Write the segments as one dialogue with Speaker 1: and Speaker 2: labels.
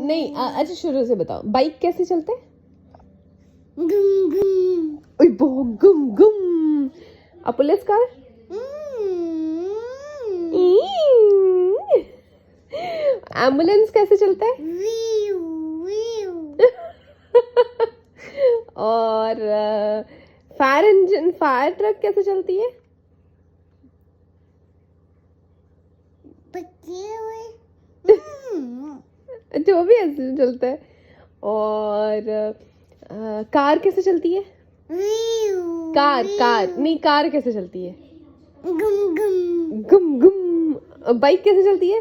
Speaker 1: नहीं अच्छा शुरू से बताओ, बाइक कैसे चलते हैं?
Speaker 2: गुम गुम
Speaker 1: ओए बहुत गुम गुम। और पुलिस कार? एम्बुलेंस कैसे चलता है?
Speaker 2: विउ विउ
Speaker 1: और फायर इंजन, फायर ट्रक कैसे चलती है?
Speaker 2: पके हुए
Speaker 1: जो भी ऐसे चलता है। और कार कैसे चलती है?
Speaker 2: विउ
Speaker 1: कार नहीं, कार कैसे चलती है?
Speaker 2: गुम गुम
Speaker 1: गुम गुम। बाइक कैसे चलती है?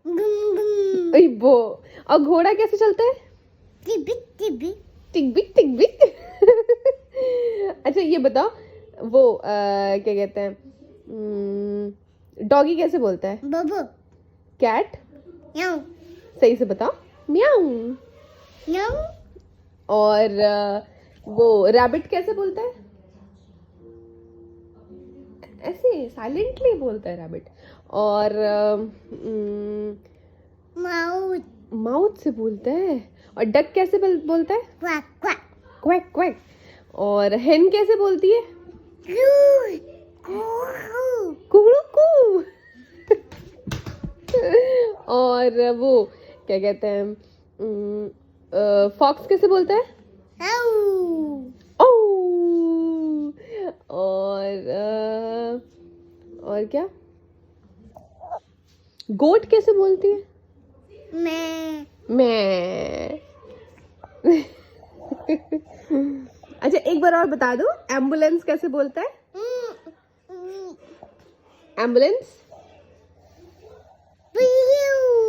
Speaker 2: गुम गुम
Speaker 1: ओए वो। और घोड़ा कैसे चलता है?
Speaker 2: टिबी टिबी
Speaker 1: टिक बिक टिक बिक। अच्छा ये बताओ, वो क्या कहते हैं, डॉगी कैसे बोलता है?
Speaker 2: बबो
Speaker 1: कैट?
Speaker 2: याऊ
Speaker 1: सही से बताओ। म्याऊ।
Speaker 2: याऊ
Speaker 1: और वो रैबिट कैसे बोलता है? ऐसे साइलेंटली बोलता है रैबिट। और
Speaker 2: माउथ
Speaker 1: माउथ से बोलता है। और डक कैसे बोलता है?
Speaker 2: Quack quack
Speaker 1: quack quack. और हेन कैसे बोलती है?
Speaker 2: कू कू
Speaker 1: कुकू। और वो क्या कहते हैं, फॉक्स कैसे बोलता है?
Speaker 2: हाउ
Speaker 1: ओ। और क्या, गोट कैसे बोलती है? मैं। अच्छा एक बार और बता दो, एम्बुलेंस कैसे बोलता है? एम्बुलेंस?
Speaker 2: विउ